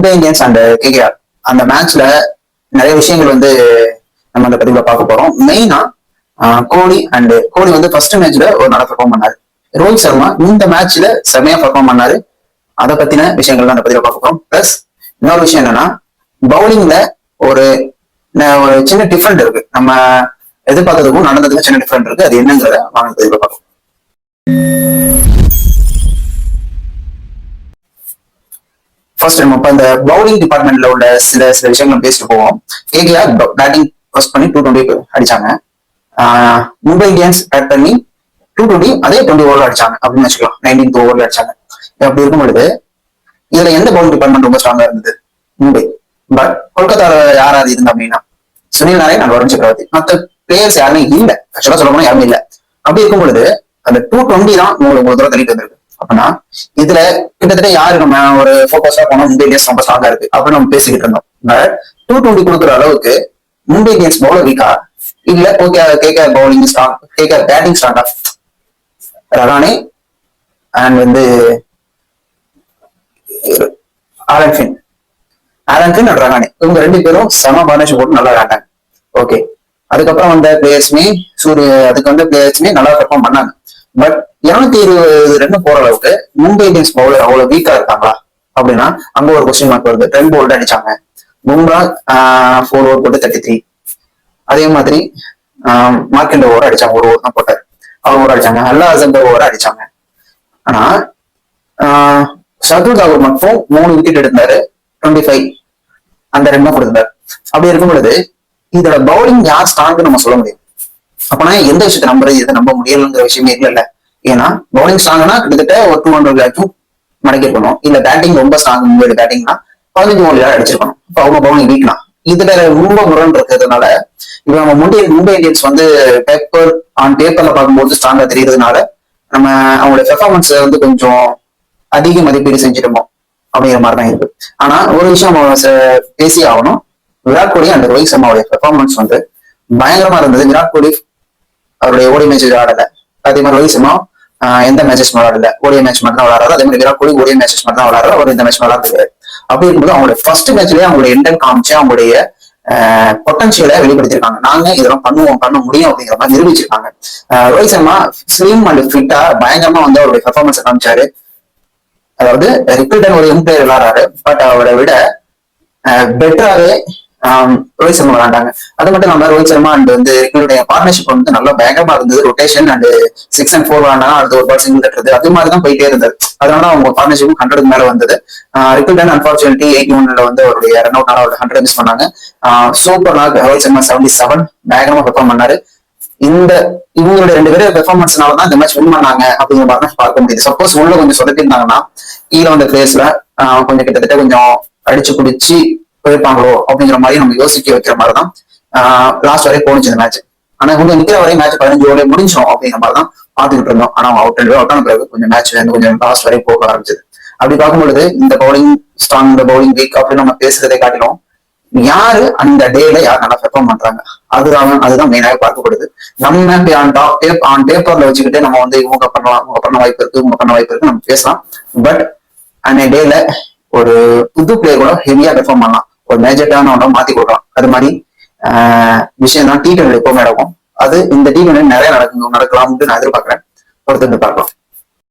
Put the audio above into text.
Mumbai Indians and KKR அந்த மேட்ச்ல நிறைய விஷயங்கள் வந்து நம்ம அந்த பதிவுல பார்க்க போறோம். மெயினா கோலி வந்து ஃபர்ஸ்ட் மேட்ச்ல ஒரு நல்லா பெர்ஃபார்ம் பண்ணாரு. ரோஹித் சர்மா இந்த மேட்ச்ல செமையா பெர்ஃபார்ம் பண்ணாரு. அதை பத்தின விஷயங்கள் தான் அந்த பதிவுல பார்க்க போறோம். பிளஸ் இன்னொரு விஷயம் என்னன்னா, பவுலிங்ல ஒரு சின்ன டிஃபரெண்ட் இருக்கு. நம்ம எதிர்பார்த்ததுக்கும் நடந்ததுக்கும் சின்ன டிஃபரெண்ட் இருக்கு. அது என்னங்கிறத வாங்க பதிவுல பார்ப்போம். ஃபர்ஸ்ட் நம்ம இந்த பவுலிங் டிபார்ட்மெண்ட்ல உள்ள சில விஷயங்கள் பேசிட்டு போவோம். கேகேஆர் பேட்டிங் ஃபர்ஸ்ட் பண்ணி 220 அடிச்சாங்க. மும்பை இந்தியன்ஸ் பேட் பண்ணி 220 அதே 20 ஓவர்ல அடிச்சாங்க அப்படின்னு வச்சுக்கலாம். 19th ஓவர்ல அடிச்சாங்க. அப்படி இருக்கும் பொழுது இதுல எந்த பவுலிங் டிபார்ட்மெண்ட் ரொம்ப ஸ்ட்ராங்கா இருந்தது? மும்பை. பட் கொல்கத்தால யாராவது இருந்தா அப்படின்னா சுனில் நாராயண், வருண் சக்கரவர்த்தி, மற்ற பிளேயர்ஸ் யாருமே இல்ல. ஆக்சுவலா சொல்ல போனா யாருமே இல்ல. அப்படி இருக்கும் பொழுது அந்த 220 தான் உங்களுக்கு தூரம் தள்ளிட்டு வந்திருக்கு. அப்படின்னா இதுல கிட்டத்தட்ட யாரு நம்ம ஒரு போக்கஸா போனோம், மும்பை இந்தியன்ஸ் ரொம்ப ஸ்ட்ராங்கா இருக்கு அப்படின்னு நம்ம பேசிக்கிட்டு இருந்தோம். 220 கொடுக்குற அளவுக்கு மும்பை இந்தியன்ஸ் பவுலர் வீக்கா இல்ல KKR bowling strong, KKR batting ஸ்ட்ராங்கா? ரஹானே அண்ட் வந்து ஆலன்ஃபின் அண்ட் ரஹானே இவங்க 2 பேரும் செம பார்ட்னர்ஷிப் போட்டு நல்லா விளையாண்டாங்க. ஓகே, அதுக்கப்புறம் வந்த பிளேயர்ஸுமே நல்லா பெர்ஃபார்ம் பண்ணாங்க. பட் 220 ரன் போற அளவுக்கு மும்பை இந்தியன்ஸ் பவுலர் அவ்வளவு வீக்கா இருக்காங்களா அப்படின்னா அங்க ஒரு கொஸ்டின் மார்க் வருது. 10 போல்ட் அடிச்சாங்க. பும்ரா 4 ஓவர் போட்டு 33. அதே மாதிரி மார்க்கெண்ட் ஓவர் அடிச்சாங்க. ஒரு ஓவர் தான் போட்டாரு. அவர் ஓவர் அடிச்சாங்க. அல்லா அசம்பர் ஓவர் அடிச்சாங்க. ஆனா ஷர்துல் தாக்கூர் மட்டும் 3 விக்கெட் எடுத்தாரு. 25 அந்த ரன் தான் கொடுத்தாரு. அப்படி இருக்கும் பொழுது இதோட பவுலிங் யார் ஸ்ட்ராங்னு நம்ம சொல்ல முடியும். அப்பனா எந்த விஷயத்த நம்புறது, எதை நம்ப முடியலங்கிற விஷயமே இல்ல. ஏன்னா பவுலிங் ஸ்ட்ராங்னா கிட்டத்தட்ட ஒரு 200 லேக்கும் மடக்கி இருக்கணும். இல்ல பேட்டிங் ரொம்ப ஸ்ட்ராங் மும்பையோட பேட்டிங்னா 15 ஓவர் அடிச்சிருக்கணும். இப்ப அவங்க பவுலிங் வீக்னா இதுல ரொம்ப முரண் இருக்கிறதுனால இப்ப நம்ம மும்பை இந்தியன்ஸ் வந்து பேப்பர்ல பார்க்கும்போது ஸ்ட்ராங்கா தெரியறதுனால நம்ம அவங்களுடைய பெர்ஃபார்மன்ஸ் வந்து கொஞ்சம் அதிக மதிப்பீடு செஞ்சிருமோ அப்படிங்கிற மாதிரிதான் இருக்கு. ஆனா ஒரு விஷயம் பேசி ஆகணும். விராட் கோலி அண்ட் ரோஹித் சர்மாவுடைய பெர்ஃபார்மன்ஸ் வந்து பயங்கரமா இருந்தது. விராட் கோலி அவருடைய ஓடி மேட்சஸ் ஆடல. அதே மாதிரி ரோஹித் சர்மா எந்த மேட்சஸ் விளையாடல, ஓடிய மேட்ச் மட்டும் தான் விளையாடுறாரு. அதே மாதிரி விராட் கோலி ஓடிய மேட்சஸ் மட்டும் தான் விளையாடுறாரு. அவர் இந்த மேட்ச் விளையாடுறாரு. அப்படி இருக்கும்போது அவங்களுடைய ஃபர்ஸ்ட் மேட்ச்லயே அவங்களுடைய எண்டன் காமிச்சு அவங்களுடைய பொட்டன்சியலை வெளிப்படுத்திருக்காங்க. நாங்க இதெல்லாம் பண்ண முடியும் அப்படிங்கிற மாதிரி நிரூபிச்சிருக்காங்க. ரோஹித் சர்மா ஸ்லிம் அண்ட் ஃபிட்டா பயங்கரமா வந்து அவருடைய பெர்ஃபார்மன்ஸ் காமிச்சாரு. அதாவது ரிப்பிள்டன் ஒரு யங் பிளேயர் விளையாடுறாரு. பட் அவரை விட பெட்டராகவே ரோஹித் சர்மா விளையாண்டாங்க. அது மட்டும் இல்லாம ரோஹித் சர்மா அண்ட் வந்து பார்ட்னர்ஷிப் வந்து நல்லா பயங்கரமா இருந்தது. ரொட்டேஷன் அண்ட் 6 and 4 விளையாண்டாங்க. அடுத்த ஒரு பால் சிங்கிள் தட்டுறது அது மாதிரிதான் போயிட்டே இருந்தது. அதனால அவங்க பார்ட்னர்ஷிப் 100க்கு மேல வந்தது. ரிப்பிள்டன் அன்பார்ச்சுனேட்லி 81 வந்து அவருடைய ரன் அவுட் 100 மிஸ் பண்ணாங்க. சூப்பரா ரோஹித் சர்மா 77 பயங்கரமா பெர்ஃபார்ம் பண்ணாரு. இவங்களுடைய 2 பேரும் பெர்ஃபார்மன்ஸ்னாலதான் இந்த மேட்ச் வின் பண்ணாங்க அப்படிங்கிற மாதிரி பார்க்க முடியுது. சப்போஸ் உள்ள கொஞ்சம் சொதப்பிருந்தாங்கன்னா கீழே வந்த பிளேஸ்ல கொஞ்சம் கிட்டத்தட்ட கொஞ்சம் அடிச்சு பிடிச்சி போயிருப்பாங்களோ அப்படிங்கிற மாதிரி நம்ம யோசிக்க வைக்கிற மாதிரிதான் லாஸ்ட் வரையும் போனிச்சு இந்த மேட்ச். ஆனா இவங்க நிக்கிற வரையும் மேட்ச் 15 ஓவர்ல முடிஞ்சோம் அப்படிங்கிற மாதிரிதான் பாத்துக்கிட்டு இருந்தோம். ஆனா அவுட் ஆன பிறகு கொஞ்சம் மேட்ச்ல இருந்து கொஞ்சம் லாஸ்ட் வரையும் போக ஆரம்பிச்சது. அப்படி பார்க்கும்பொழுது இந்த பவுலிங் ஸ்ட்ராங், இந்த பவுலிங் வீக் அப்படின்னு நம்ம பேசுறதை காட்டிலும் யாரு அந்த டேல யார் நல்லா பெர்ஃபார்ம் பண்றாங்க அதுதான் மெயினாக பார்க்கப்படுது. நம்ம ஆன் பேப்பர்ல வச்சுக்கிட்டு நம்ம வந்து இவங்க பண்ண வாய்ப்பு இருக்கு நம்ம பேசலாம். பட் அந்த டேல ஒரு புது பிளேயர் கூட ஹெவியா பெர்ஃபார்ம் பண்ணலாம், ஒரு மேஜரான ஒன்றை மாத்தி கொடுக்கலாம். அது மாதிரி விஷயம் தான் T20 எப்பவுமே நடக்கும். அது இந்த T20 நிறைய நடக்கலாம்னு நான் எதிர்பார்க்கிறேன். பொறுத்து பார்க்கலாம்.